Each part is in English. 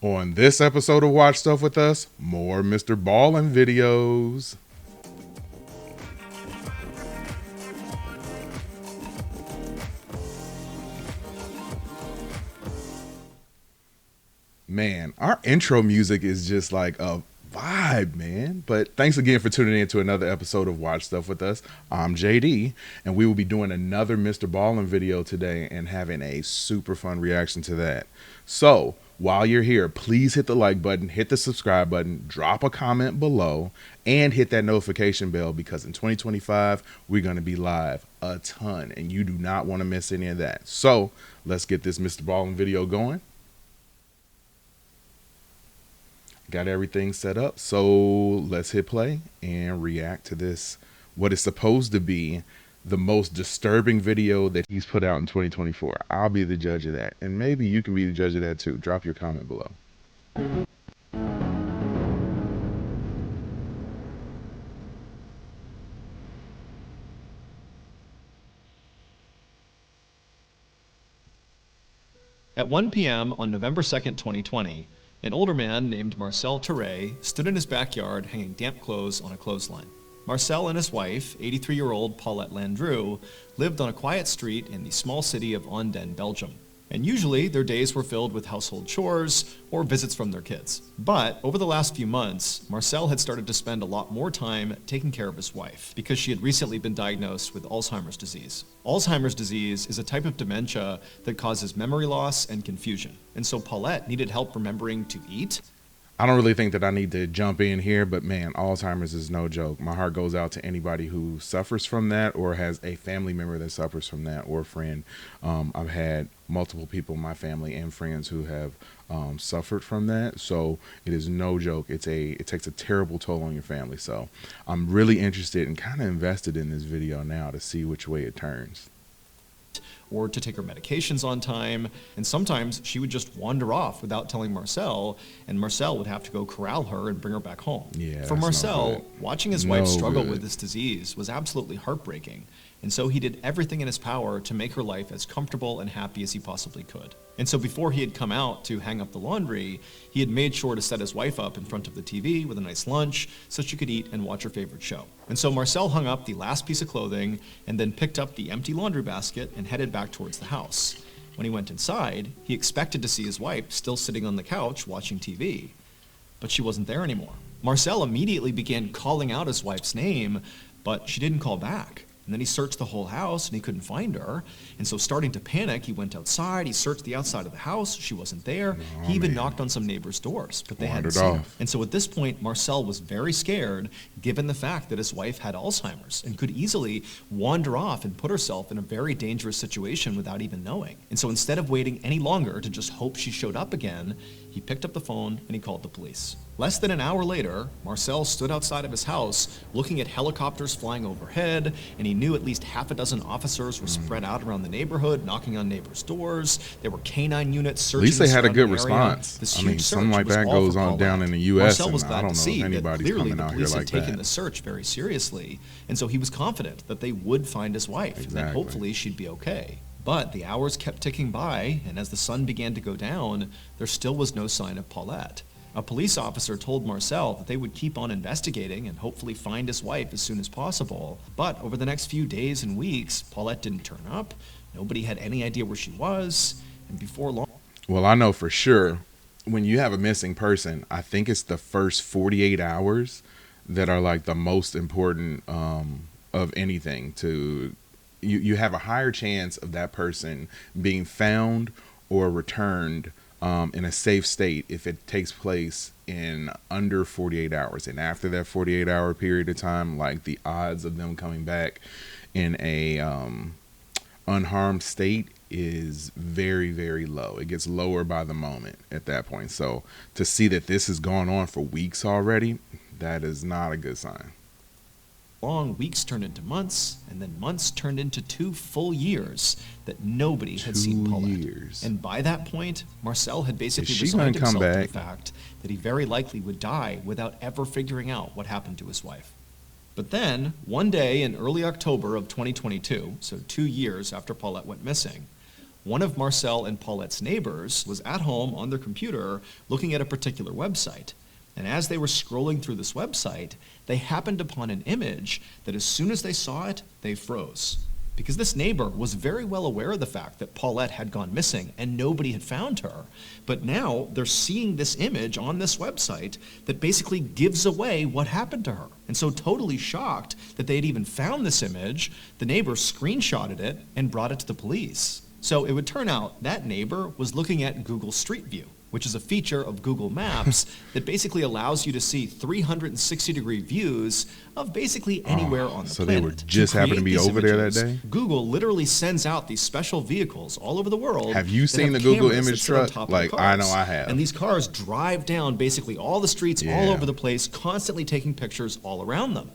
On this episode of Watch Stuff With Us, more MrBallen videos. Man, our intro music is just like a vibe, man. But thanks again for tuning in to another episode of Watch Stuff With Us. I'm JD, and we will be doing another MrBallen video today and having a super fun reaction to that. So, while you're here, please hit the like button, hit the subscribe button, drop a comment below, and hit that notification bell because in 2025, we're going to be live a ton, and you do not want to miss any of that. So, let's get this MrBallen video going. Got everything set up, so let's hit play and react to this, what is supposed to be the most disturbing video that he's put out in 2024. I'll be the judge of that, and maybe you can be the judge of that too. Drop your comment below. At 1 p.m. on November 2nd, 2020, an older man named Marcel Terray stood in his backyard hanging damp clothes on a clothesline. Marcel and his wife, 83-year-old Paulette Landru, lived on a quiet street in the small city of Anden, Belgium. And usually, their days were filled with household chores or visits from their kids. But over the last few months, Marcel had started to spend a lot more time taking care of his wife because she had recently been diagnosed with Alzheimer's disease. Alzheimer's disease is a type of dementia that causes memory loss and confusion. And so Paulette needed help remembering to eat. I don't really think that I need to jump in here, but man, Alzheimer's is no joke. My heart goes out to anybody who suffers from that or has a family member that suffers from that or a friend. I've had multiple people in my family and friends who have suffered from that. So it is no joke. It takes a terrible toll on your family. So I'm really interested and kind of invested in this video now to see which way it turns. Or to take her medications on time, and sometimes she would just wander off without telling Marcel, and Marcel would have to go corral her and bring her back home. Yeah, for Marcel, watching his wife struggle with this disease was absolutely heartbreaking, and so he did everything in his power to make her life as comfortable and happy as he possibly could. And so before he had come out to hang up the laundry, he had made sure to set his wife up in front of the TV with a nice lunch so she could eat and watch her favorite show. And so Marcel hung up the last piece of clothing and then picked up the empty laundry basket and headed back towards the house. When he went inside, he expected to see his wife still sitting on the couch watching TV, but she wasn't there anymore. Marcel immediately began calling out his wife's name, but she didn't call back. And then he searched the whole house and he couldn't find her. And so starting to panic, he went outside, he searched the outside of the house, she wasn't there. He even knocked on some neighbors' doors, but they hadn't seen her. And so at this point, Marcel was very scared, given the fact that his wife had Alzheimer's and could easily wander off and put herself in a very dangerous situation without even knowing. And so instead of waiting any longer to just hope she showed up again, he picked up the phone and he called the police. Less than an hour later, Marcel stood outside of his house looking at helicopters flying overhead, and he knew at least half a dozen officers were spread out around the neighborhood, knocking on neighbors' doors. There were canine units searching. At least they had a good area. response. I mean, something like that goes on down in the U.S. Marcel was and glad I don't to know see if anybody's that clearly coming the out here police like had taken that. the search very seriously, and so he was confident that they would find his wife, and that hopefully she'd be okay. But the hours kept ticking by, and as the sun began to go down, there still was no sign of Paulette. A police officer told Marcel that they would keep on investigating and hopefully find his wife as soon as possible. But over the next few days and weeks, Paulette didn't turn up, nobody had any idea where she was, and before long... Well, I know for sure, when you have a missing person, I think it's the first 48 hours that are like the most important of anything. You have a higher chance of that person being found or returned in a safe state if it takes place in under 48 hours. And after that 48-hour period of time, like the odds of them coming back in a unharmed state is very, very low. It gets lower by the moment at that point. So to see that this has gone on for weeks already, that is not a good sign. Long weeks turned into months, and then months turned into 2 full years that nobody had seen Paulette. And by that point, Marcel had basically resigned himself to the fact that he very likely would die without ever figuring out what happened to his wife. But then, one day in early October of 2022, so 2 years after Paulette went missing, One of Marcel and Paulette's neighbors was at home on their computer looking at a particular website. And as they were scrolling through this website, they happened upon an image that as soon as they saw it, they froze. Because this neighbor was very well aware of the fact that Paulette had gone missing and nobody had found her. But now they're seeing this image on this website that basically gives away what happened to her. And so totally shocked that they had even found this image, the neighbor screenshotted it and brought it to the police. So it would turn out that neighbor was looking at Google Street View, which is a feature of Google Maps that basically allows you to see 360-degree views of basically anywhere on the so planet. they were just happened to be over there that day? Google literally sends out these special vehicles all over the world. Have you seen the Google image truck? Like, I know I have. And these cars drive down basically all the streets all over the place, constantly taking pictures all around them.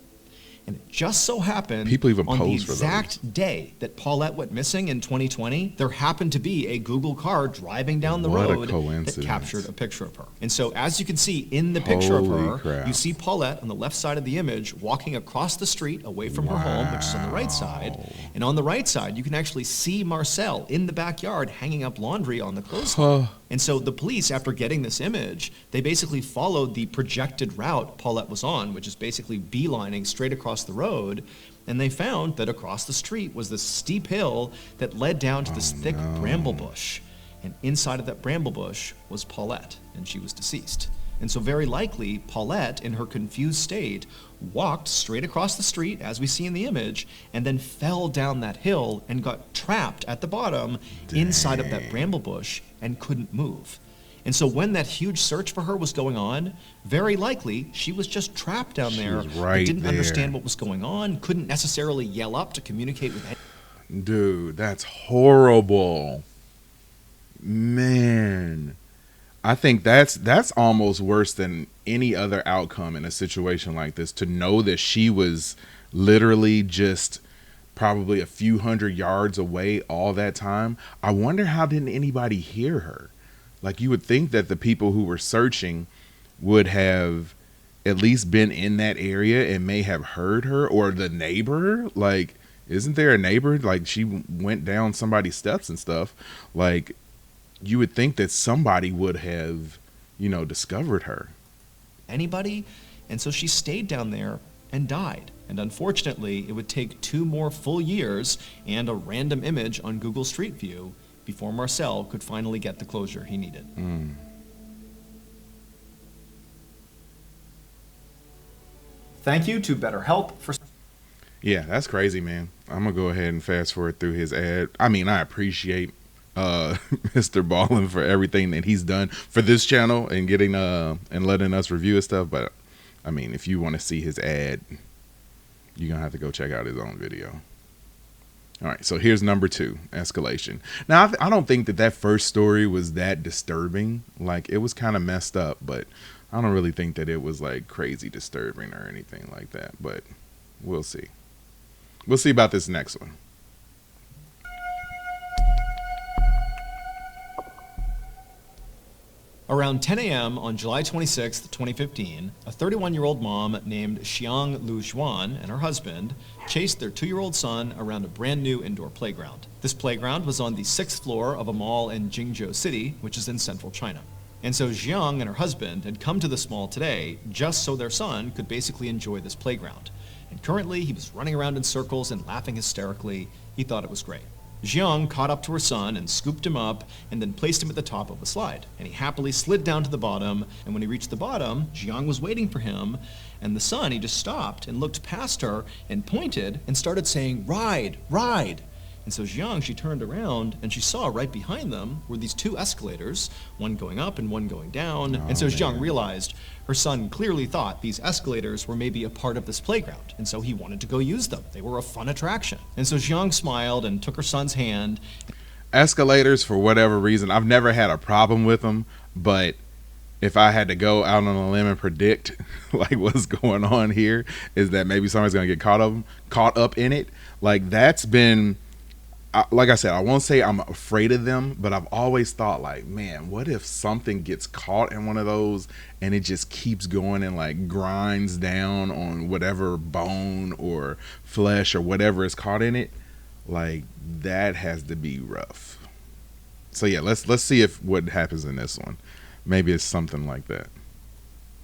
And it just so happened people even on the pose for exact day that Paulette went missing in 2020, there happened to be a Google car driving down the road that captured a picture of her. And so as you can see in the picture of her, you see Paulette on the left side of the image walking across the street away from her home, which is on the right side. And on the right side, you can actually see Marcel in the backyard hanging up laundry on the clothesline. And so the police, after getting this image, they basically followed the projected route Paulette was on, which is basically beelining straight across the road, and they found that across the street was this steep hill that led down to this thick bramble bush. And inside of that bramble bush was Paulette, and she was deceased. And so very likely, Paulette, in her confused state, walked straight across the street, as we see in the image, and then fell down that hill and got trapped at the bottom inside of that bramble bush and couldn't move. And so when that huge search for her was going on, very likely she was just trapped down there, didn't understand what was going on, couldn't necessarily yell up to communicate with anyone. Dude, that's horrible. Man. I think that's almost worse than any other outcome in a situation like this, to know that she was literally just probably a few hundred yards away all that time. I wonder how didn't anybody hear her? Like, you would think that the people who were searching would have at least been in that area and may have heard her, or the neighbor. Like, isn't there a neighbor? Like, she went down somebody's steps and stuff. Like, you would think that somebody would have, discovered her. Anybody? And so she stayed down there and died. And unfortunately, it would take 2 more full years and a random image on Google Street View before Marcel could finally get the closure he needed. Thank you to BetterHelp for... Yeah, that's crazy, man. I'm going to go ahead and fast forward through his ad. I mean, I appreciate MrBallen for everything that he's done for this channel and getting and letting us review his stuff. But I mean, if you want to see his ad, you're gonna have to go check out his own video. All right, so here's number 2, escalation. Now, I don't think that first story was that disturbing. Like, it was kind of messed up, but I don't really think that it was like crazy disturbing or anything like that. But we'll see. We'll see about this next one. Around 10 a.m. on July 26, 2015, a 31-year-old mom named Xiang Lu Xuan and her husband chased their 2-year-old son around a brand new indoor playground. This playground was on the 6th floor of a mall in Jingzhou City, which is in central China. And so Xiang and her husband had come to this mall today just so their son could basically enjoy this playground. And currently, he was running around in circles and laughing hysterically. He thought it was great. Xiang caught up to her son and scooped him up and then placed him at the top of a slide. And he happily slid down to the bottom, and when he reached the bottom, Xiang was waiting for him, and the son, he just stopped and looked past her and pointed and started saying, "Ride, ride." And so Xiang, she turned around and she saw right behind them were these 2 escalators, one going up and one going down. And so Xiang realized her son clearly thought these escalators were maybe a part of this playground. And so he wanted to go use them. They were a fun attraction. And so Xiang smiled and took her son's hand. Escalators, for whatever reason, I've never had a problem with them, but if I had to go out on a limb and predict like what's going on here, is that maybe somebody's going to get caught up in it. Like, that's been... like I said, I won't say I'm afraid of them, but I've always thought, like, man, what if something gets caught in one of those and it just keeps going and like grinds down on whatever bone or flesh or whatever is caught in it? Like, that has to be rough. So yeah, let's see if what happens in this one. Maybe it's something like that.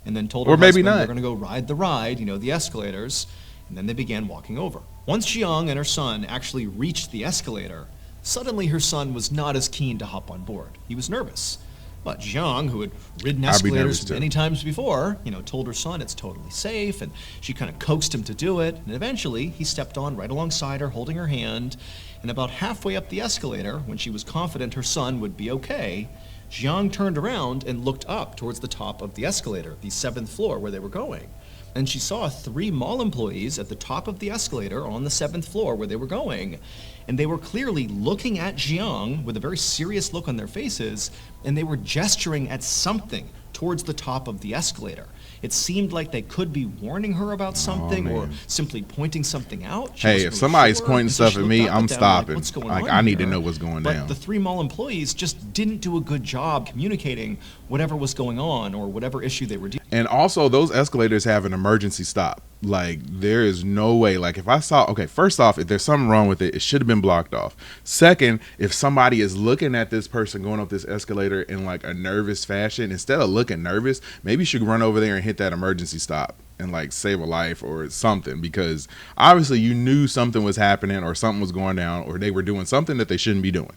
And then told her Or maybe husband not. they're going to go ride the ride, the escalators, and then they began walking over. Once Jiang and her son actually reached the escalator, suddenly her son was not as keen to hop on board. He was nervous. But Jiang, who had ridden escalators many times before, told her son it's totally safe, and she kind of coaxed him to do it, and eventually he stepped on right alongside her, holding her hand, and about halfway up the escalator, when she was confident her son would be okay, Jiang turned around and looked up towards the top of the escalator, the 7th floor where they were going. And she saw 3 mall employees at the top of the escalator on the 7th floor where they were going. And they were clearly looking at Jiang with a very serious look on their faces, and they were gesturing at something towards the top of the escalator. It seemed like they could be warning her about something or simply pointing something out. Hey, if somebody's pointing stuff at me, I'm stopping. Like, I need to know what's going down. But the 3 mall employees just didn't do a good job communicating whatever was going on or whatever issue they were dealing with. And also, those escalators have an emergency stop. Like, there is no way. Like, if I saw, okay, first off, if there's something wrong with it, it should have been blocked off. Second, if somebody is looking at this person going up this escalator in like a nervous fashion, instead of looking nervous, maybe you should run over there and hit that emergency stop and like save a life or something, because obviously you knew something was happening or something was going down or they were doing something that they shouldn't be doing.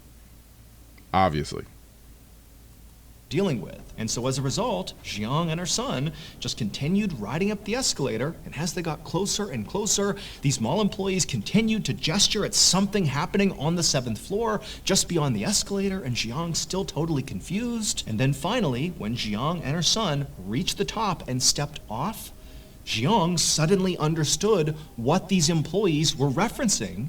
Obviously. Dealing with. And so as a result, Jiang and her son just continued riding up the escalator, and as they got closer and closer, these mall employees continued to gesture at something happening on the 7th floor just beyond the escalator, and Jiang still totally confused. And then finally, when Jiang and her son reached the top and stepped off, Jiang suddenly understood what these employees were referencing,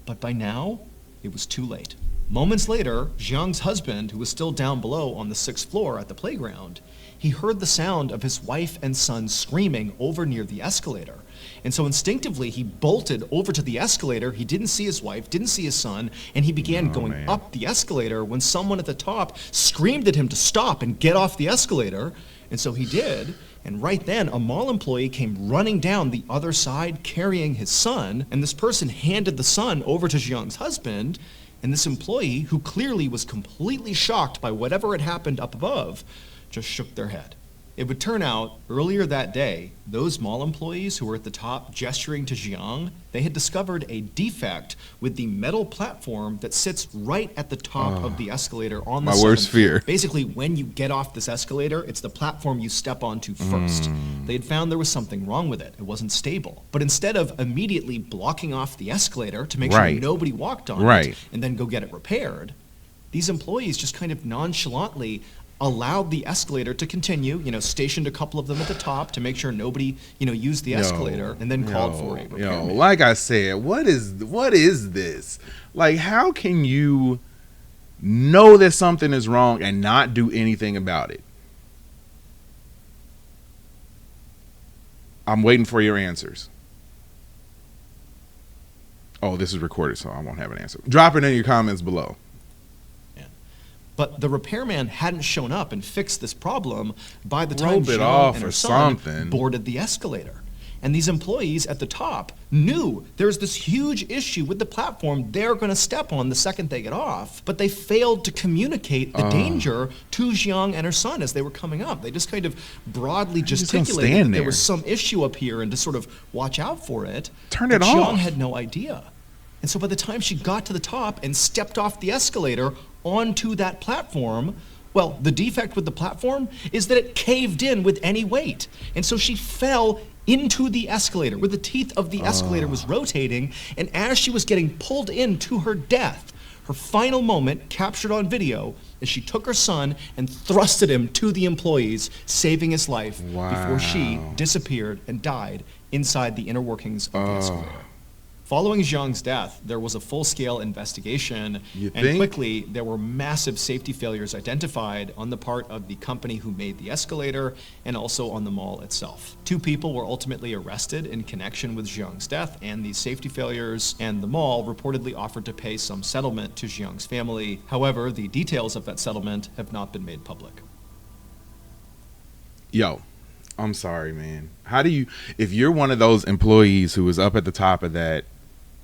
but by now, it was too late. Moments later, Jiang's husband, who was still down below on the 6th floor at the playground, he heard the sound of his wife and son screaming over near the escalator. And so instinctively, he bolted over to the escalator. He didn't see his wife, didn't see his son, and he began going up the escalator when someone at the top screamed at him to stop and get off the escalator. And so he did. And right then, a mall employee came running down the other side carrying his son, and this person handed the son over to Jiang's husband. And this employee, who clearly was completely shocked by whatever had happened up above, just shook their head. It would turn out, earlier that day, those mall employees who were at the top gesturing to Jiang, they had discovered a defect with the metal platform that sits right at the top of the escalator on the 7th. My worst fear. Basically, when you get off this escalator, it's the platform you step onto first. They had found there was something wrong with it. It wasn't stable. But instead of immediately blocking off the escalator to make sure nobody walked on it and then go get it repaired, these employees just kind of nonchalantly allowed the escalator to continue, stationed a couple of them at the top to make sure nobody, used the escalator, and then called for a repairman. Like I said, what is this? Like, how can you know that something is wrong and not do anything about it? I'm waiting for your answers. Oh, this is recorded, so I won't have an answer. Drop it in your comments below. But the repairman hadn't shown up and fixed this problem by the time Jiang and her son boarded the escalator. And these employees at the top knew there's this huge issue with the platform they're going to step on the second they get off, but they failed to communicate the danger to Jiang and her son as they were coming up. They just kind of broadly gesticulated that there was some issue up here and to sort of watch out for it. Turn it off. Jiang had no idea. And so by the time she got to the top and stepped off the escalator onto that platform, well, the defect with the platform is that it caved in with any weight. And so she fell into the escalator where the teeth of the escalator was rotating, and as she was getting pulled in to her death, her final moment captured on video as she took her son and thrusted him to the employees, saving his life before she disappeared and died inside the inner workings of the escalator. Following Jiang's death, there was a full-scale investigation, and quickly there were massive safety failures identified on the part of the company who made the escalator and also on the mall itself. 2 people were ultimately arrested in connection with Jiang's death and these safety failures, and the mall reportedly offered to pay some settlement to Jiang's family. However, the details of that settlement have not been made public. Yo, I'm sorry, man. How do you, if you're one of those employees who was up at the top of that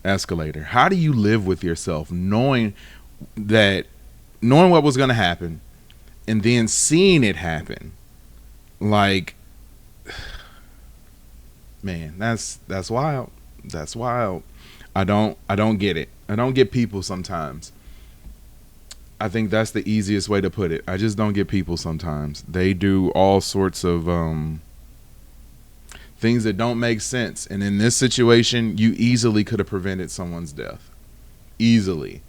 escalator, how do you live with yourself knowing that knowing what was going to happen and then seeing it happen, like, man, that's wild. That's wild. I don't get it. I don't get people sometimes. I think that's the easiest way to put it. I just don't get people sometimes. They do all sorts of things that don't make sense. And in this situation, you easily could have prevented someone's death. Easily.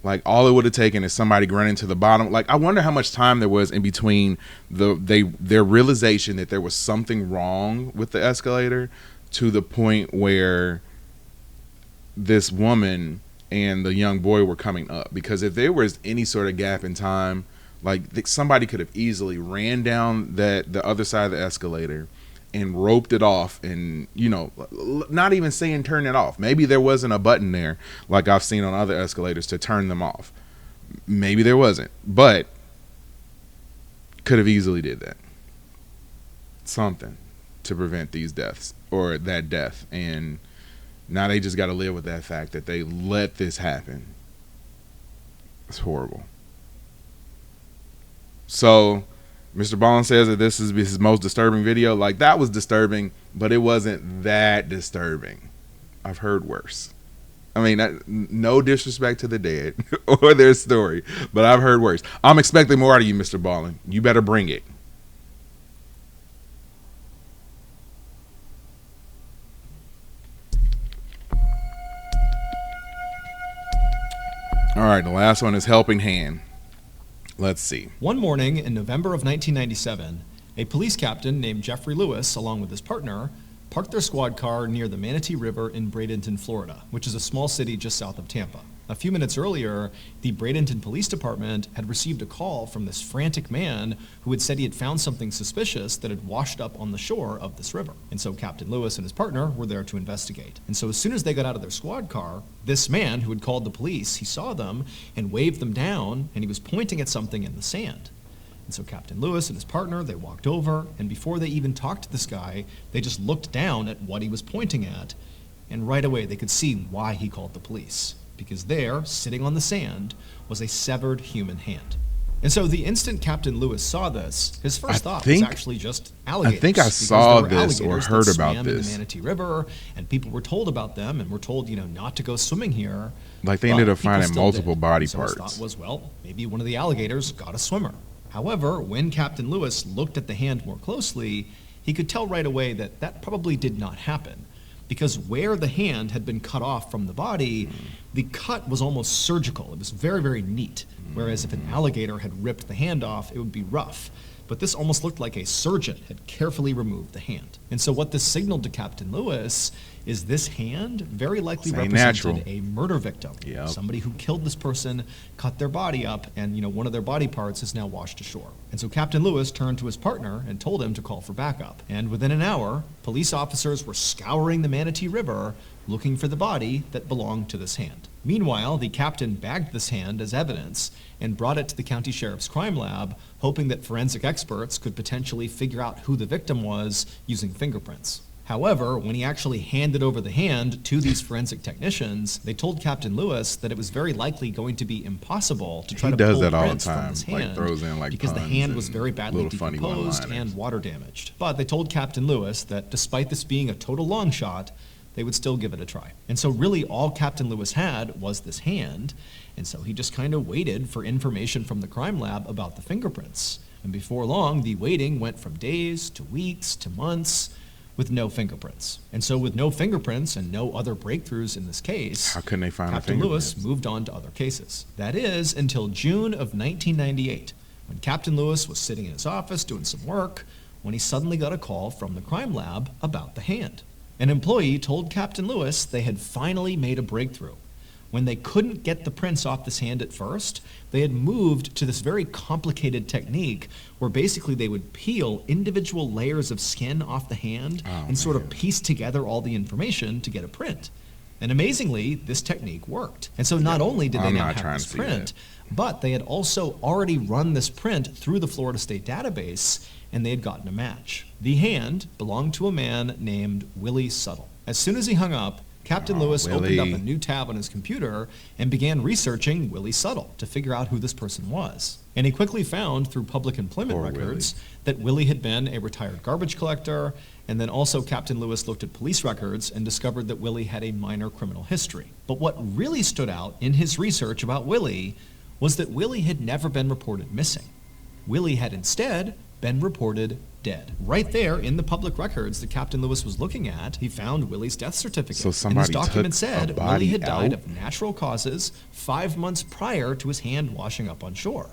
Like, all it would have taken is somebody running to the bottom. Like, I wonder how much time there was in between their realization that there was something wrong with the escalator to the point where this woman and the young boy were coming up. Because if there was any sort of gap in time, like, somebody could have easily ran down the other side of the escalator and roped it off, and, you know, not even saying turn it off. Maybe there wasn't a button there like I've seen on other escalators to turn them off. Maybe there wasn't, but could have easily did that. Something to prevent these deaths or that death. And now they just got to live with that fact that they let this happen. It's horrible. So MrBallen says that this is his most disturbing video. Like, that was disturbing, but it wasn't that disturbing. I've heard worse. I mean, no disrespect to the dead or their story, but I've heard worse. I'm expecting more out of you, MrBallen. You better bring it. All right, the last one is Helping Hand. Let's see. One morning in November of 1997, a police captain named Jeffrey Lewis, along with his partner, parked their squad car near the Manatee River in Bradenton, Florida, which is a small city just south of Tampa. A few minutes earlier, the Bradenton Police Department had received a call from this frantic man who had said he had found something suspicious that had washed up on the shore of this river. And so Captain Lewis and his partner were there to investigate. And so as soon as they got out of their squad car, this man who had called the police, he saw them and waved them down, and he was pointing at something in the sand. And so Captain Lewis and his partner, they walked over, and before they even talked to this guy, they just looked down at what he was pointing at, and right away they could see why he called the police. Because there, sitting on the sand, was a severed human hand. And so the instant Captain Lewis saw this, his first thought was actually just alligators. I think I saw this or heard about this. In the Manatee River, and people were told about them, and were told, you know, not to go swimming here. Like, they ended up finding multiple body parts. So his thought was, well, maybe one of the alligators got a swimmer. However, when Captain Lewis looked at the hand more closely, he could tell right away that that probably did not happen. Because where the hand had been cut off from the body, the cut was almost surgical. It was very, very neat. Whereas if an alligator had ripped the hand off, it would be rough. But this almost looked like a surgeon had carefully removed the hand. And so what this signaled to Captain Lewis is this hand very likely represented a murder victim. Yep. Somebody who killed this person, cut their body up, and, you know, one of their body parts is now washed ashore. And so Captain Lewis turned to his partner and told him to call for backup. And within an hour, police officers were scouring the Manatee River looking for the body that belonged to this hand. Meanwhile, the captain bagged this hand as evidence and brought it to the county sheriff's crime lab, hoping that forensic experts could potentially figure out who the victim was using fingerprints. However, when he actually handed over the hand to these forensic technicians, they told Captain Lewis that it was very likely going to be impossible to try to pull prints from this hand, like throws in like because the hand was very badly decomposed and water damaged. But they told Captain Lewis that despite this being a total long shot, they would still give it a try. And so really all Captain Lewis had was this hand, and so he just kind of waited for information from the crime lab about the fingerprints. And before long, the waiting went from days to weeks to months with no fingerprints. And so with no fingerprints and no other breakthroughs in this case, how couldn't they find Captain Lewis moved on to other cases. That is, until June of 1998, when Captain Lewis was sitting in his office doing some work, when he suddenly got a call from the crime lab about the hand. An employee told Captain Lewis they had finally made a breakthrough. When they couldn't get the prints off this hand at first, they had moved to this very complicated technique where basically they would peel individual layers of skin off the hand and sort of piece together all the information to get a print. And amazingly, this technique worked. And so not only did they now have this print, but they had also already run this print through the Florida State database, and they had gotten a match. The hand belonged to a man named Willie Suttle. As soon as he hung up, Captain Lewis opened up a new tab on his computer and began researching Willie Suttle to figure out who this person was. And he quickly found, through public employment records, that Willie had been a retired garbage collector, and then also Captain Lewis looked at police records and discovered that Willie had a minor criminal history. But what really stood out in his research about Willie was that Willie had never been reported missing. Willie had instead been reported dead. Right there in the public records that Captain Lewis was looking at, he found Willie's death certificate. So somebody and his document said Willie had died out? of natural causes 5 months prior to his hand washing up on shore.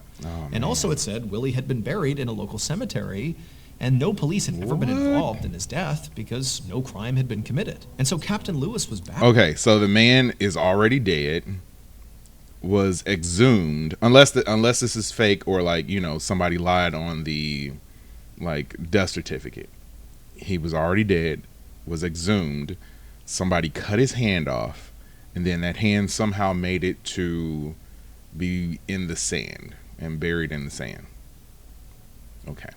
And also it said Willie had been buried in a local cemetery, and no police had ever been involved in his death because no crime had been committed. And so Captain Lewis was back. Okay, so the man is already dead, was exhumed, unless this is fake or like, you know, somebody lied on the like death certificate. He was already dead, was exhumed, somebody cut his hand off, and then that hand somehow made it to be in the sand and buried in the sand. Okay.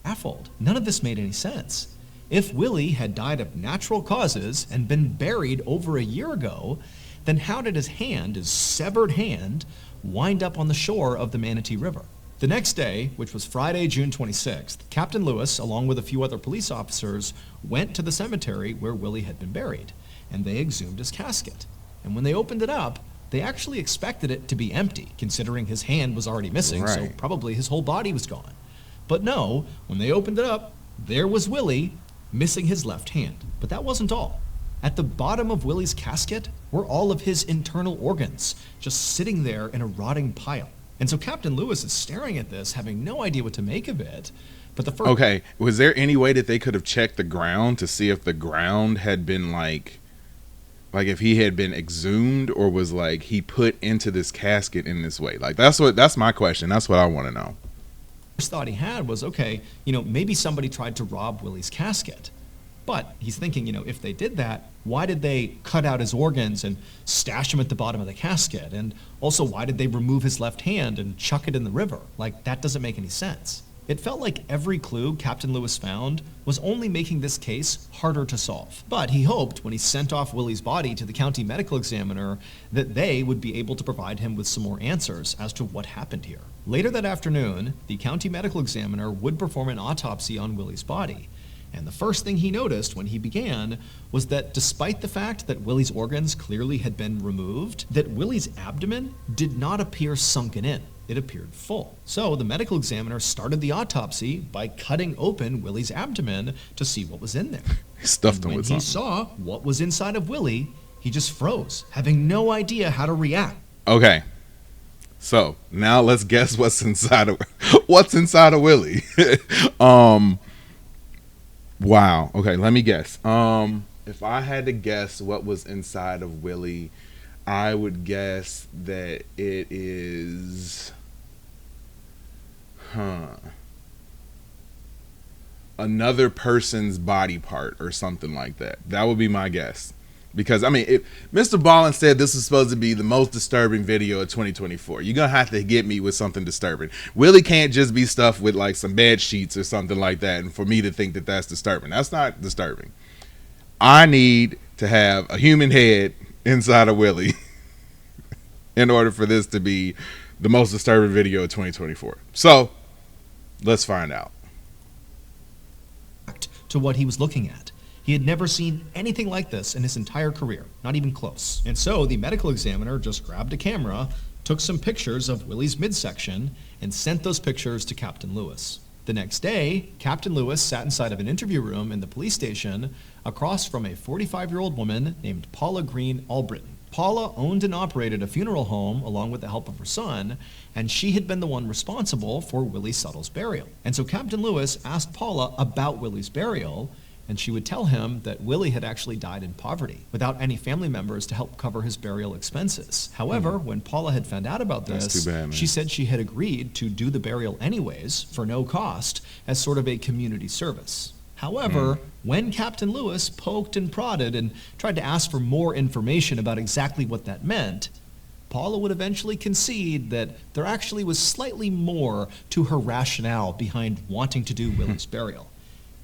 Baffled. None of this made any sense. If Willie had died of natural causes and been buried over a year ago, then how did his hand, his severed hand, wind up on the shore of the Manatee River? The next day, which was Friday, June 26th, Captain Lewis, along with a few other police officers, went to the cemetery where Willie had been buried, and they exhumed his casket. And when they opened it up, they actually expected it to be empty, considering his hand was already missing, so probably his whole body was gone. But no, when they opened it up, there was Willie, missing his left hand. But that wasn't all. At the bottom of Willie's casket were all of his internal organs, just sitting there in a rotting pile. And so Captain Lewis is staring at this, having no idea what to make of it. But the first... Okay, was there any way that they could have checked the ground to see if the ground had been like if he had been exhumed, or was like he put into this casket in this way? Like that's my question. That's what I want to know. First thought he had was, okay, you know, maybe somebody tried to rob Willie's casket. But he's thinking, you know, if they did that, why did they cut out his organs and stash them at the bottom of the casket? And also, why did they remove his left hand and chuck it in the river? Like, that doesn't make any sense. It felt like every clue Captain Lewis found was only making this case harder to solve. But he hoped, when he sent off Willie's body to the county medical examiner, that they would be able to provide him with some more answers as to what happened here. Later that afternoon, the county medical examiner would perform an autopsy on Willie's body. And the first thing he noticed when he began was that despite the fact that Willie's organs clearly had been removed, that Willie's abdomen did not appear sunken in. It appeared full. So the medical examiner started the autopsy by cutting open Willie's abdomen to see what was in there. He stuffed him with something. When he saw what was inside of Willie, he just froze, having no idea how to react. Okay. So now let's guess what's inside of Willie. Wow. Okay, let me guess. If I had to guess what was inside of Willie, I would guess that it is another person's body part or something like that. That would be my guess. Because, I mean, if MrBallen said this is supposed to be the most disturbing video of 2024, you're going to have to get me with something disturbing. Willie can't just be stuffed with, like, some bed sheets or something like that, and for me to think that that's disturbing. That's not disturbing. I need to have a human head inside of Willie in order for this to be the most disturbing video of 2024. So, let's find out. To what he was looking at. He had never seen anything like this in his entire career, not even close. And so the medical examiner just grabbed a camera, took some pictures of Willie's midsection, and sent those pictures to Captain Lewis. The next day, Captain Lewis sat inside of an interview room in the police station across from a 45-year-old woman named Paula Green Albritton. Paula owned and operated a funeral home along with the help of her son, and she had been the one responsible for Willie Suttle's burial. And so Captain Lewis asked Paula about Willie's burial, and she would tell him that Willie had actually died in poverty, without any family members to help cover his burial expenses. However, when Paula had found out about this, she said she had agreed to do the burial anyways, for no cost, as sort of a community service. However, when Captain Lewis poked and prodded and tried to ask for more information about exactly what that meant, Paula would eventually concede that there actually was slightly more to her rationale behind wanting to do Willie's burial.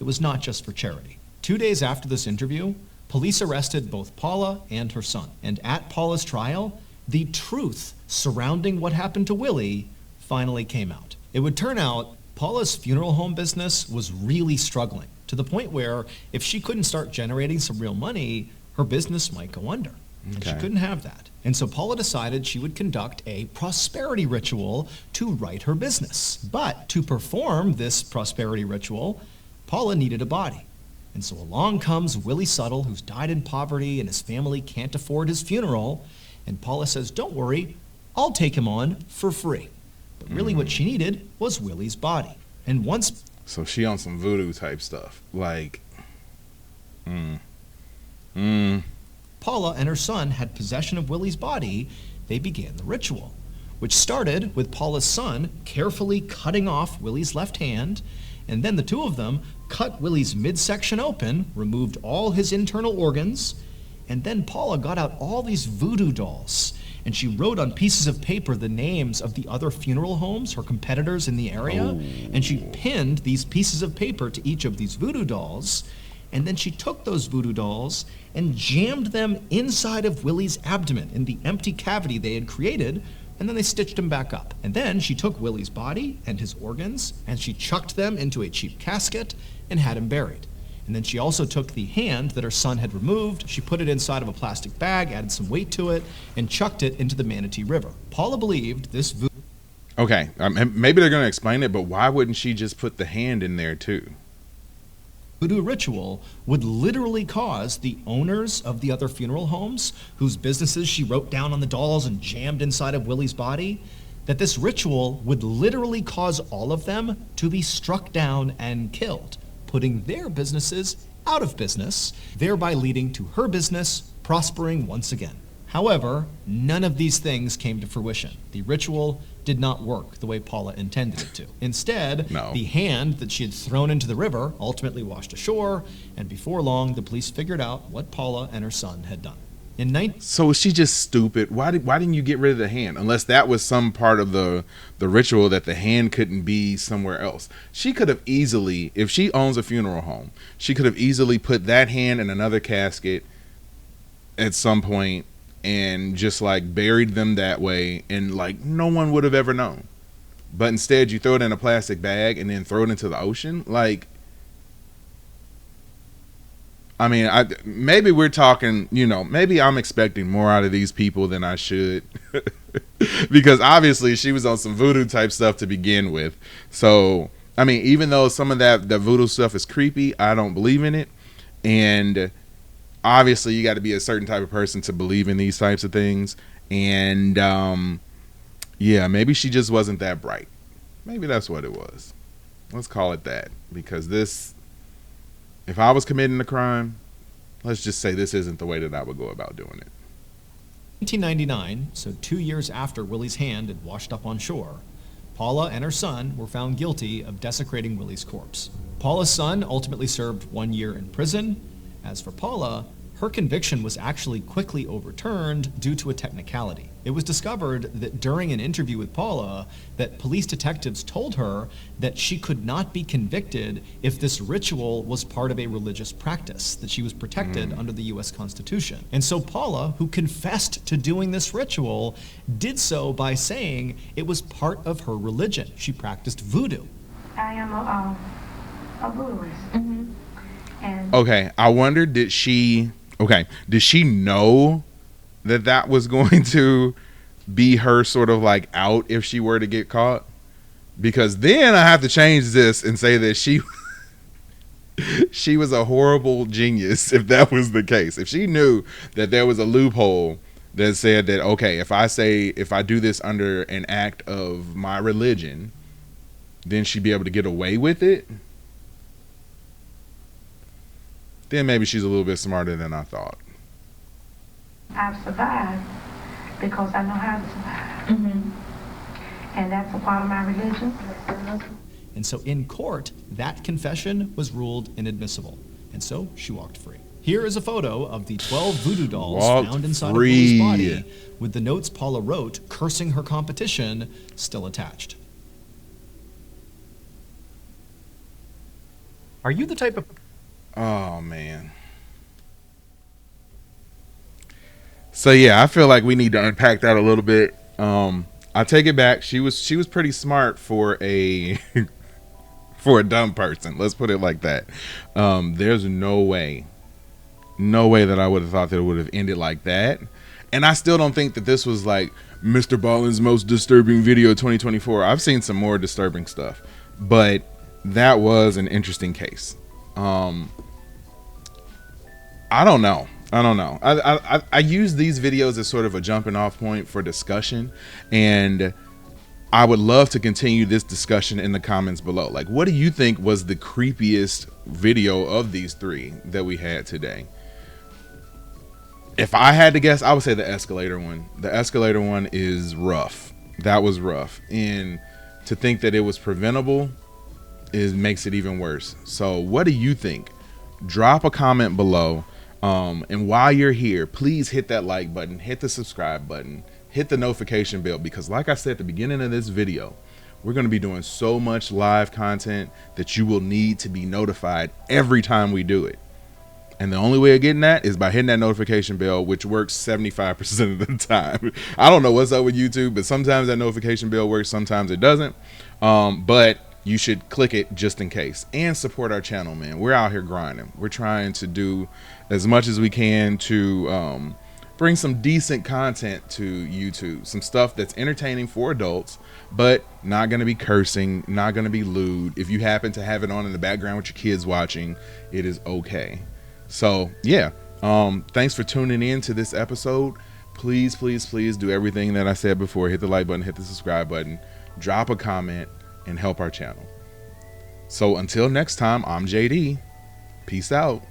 It was not just for charity. 2 days after this interview, Police arrested both Paula and her son. And at Paula's trial, the truth surrounding what happened to Willie finally came out. It would turn out Paula's funeral home business was really struggling, to the point where if she couldn't start generating some real money, her business might go under. And she couldn't have that. And so Paula decided she would conduct a prosperity ritual to right her business. But to perform this prosperity ritual, Paula needed a body. And so along comes Willie Suttle, who's died in poverty and his family can't afford his funeral. And Paula says, don't worry, I'll take him on for free. But really what she needed was Willie's body. And once... So she on some voodoo type stuff. Like... Paula and her son had possession of Willie's body, they began the ritual, which started with Paula's son carefully cutting off Willie's left hand, and then the two of them cut Willie's midsection open, removed all his internal organs, and then Paula got out all these voodoo dolls, and she wrote on pieces of paper the names of the other funeral homes, her competitors in the area, and she pinned these pieces of paper to each of these voodoo dolls. And then she took those voodoo dolls and jammed them inside of Willie's abdomen in the empty cavity they had created, and then they stitched him back up. And then she took Willie's body and his organs, and she chucked them into a cheap casket and had him buried. And then she also took the hand that her son had removed, she put it inside of a plastic bag, added some weight to it, and chucked it into the Manatee River. Paula believed this voodoo... Okay, maybe they're going to explain it, but why wouldn't she just put the hand in there too? Voodoo ritual would literally cause the owners of the other funeral homes, whose businesses she wrote down on the dolls and jammed inside of Willie's body, that this ritual would literally cause all of them to be struck down and killed, putting their businesses out of business, thereby leading to her business prospering once again. However, none of these things came to fruition. The ritual did not work the way Paula intended it to. Instead, the hand that she had thrown into the river ultimately washed ashore, and before long, the police figured out what Paula and her son had done. So was she just stupid? Why didn't you get rid of the hand? Unless that was some part of the ritual that the hand couldn't be somewhere else. She could have easily, if she owns a funeral home, she could have easily put that hand in another casket at some point and just like buried them that way, and like no one would have ever known. But instead you throw it in a plastic bag and then throw it into the ocean. Like, I mean, maybe we're talking, maybe I'm expecting more out of these people than I should. Because obviously she was on some voodoo type stuff to begin with. So, I mean, even though some of that voodoo stuff is creepy, I don't believe in it. And obviously you got to be a certain type of person to believe in these types of things. And yeah, maybe she just wasn't that bright. Maybe that's what it was. Let's call it that. Because if I was committing a crime, let's just say this isn't the way that I would go about doing it. 1999, so 2 years after Willie's hand had washed up on shore, Paula and her son were found guilty of desecrating Willie's corpse. Paula's son ultimately served 1 year in prison. As for Paula, her conviction was actually quickly overturned due to a technicality. It was discovered that during an interview with Paula, that police detectives told her that she could not be convicted if this ritual was part of a religious practice, that she was protected under the U.S. Constitution. And so Paula, who confessed to doing this ritual, did so by saying it was part of her religion. She practiced voodoo. I am a voodooist. Mm-hmm. And okay, I wonder, did she know that was going to be her sort of like out if she were to get caught? Because then I have to change this and say that she was a horrible genius if that was the case. If she knew that there was a loophole that said that, okay, if I do this under an act of my religion, then she'd be able to get away with it, then maybe she's a little bit smarter than I thought. I've survived because I know how to survive. Mm-hmm. And that's a part of my religion. And so in court, that confession was ruled inadmissible. And so she walked free. Here is a photo of the 12 voodoo dolls found inside of Willie's body, with the notes Paula wrote cursing her competition still attached. Are you the type of... Oh, man. So yeah, I feel like we need to unpack that a little bit. I take it back. She was pretty smart for a for a dumb person. Let's put it like that. There's no way that I would have thought that it would have ended like that. And I still don't think that this was like MrBallen's most disturbing video 2024. I've seen some more disturbing stuff, but that was an interesting case. I don't know. I use these videos as sort of a jumping off point for discussion, and I would love to continue this discussion in the comments below. Like, what do you think was the creepiest video of these three that we had today? If I had to guess, I would say the escalator one. The escalator one is rough. That was rough. And to think that it was preventable makes it even worse. So what do you think? Drop a comment below. And while you're here, please hit that like button, hit the subscribe button, hit the notification bell, because like I said at the beginning of this video, we're going to be doing so much live content that you will need to be notified every time we do it. And the only way of getting that is by hitting that notification bell, which works 75% of the time. I don't know what's up with YouTube, but sometimes that notification bell works, sometimes it doesn't. But you should click it just in case, and support our channel, man. We're out here grinding. We're trying to do as much as we can to bring some decent content to YouTube, some stuff that's entertaining for adults, but not going to be cursing, not going to be lewd. If you happen to have it on in the background with your kids watching, it is okay. So yeah, thanks for tuning in to this episode. Please do everything that I said before. Hit the like button, hit the subscribe button, drop a comment, and help our channel. So until next time, I'm JD. Peace out.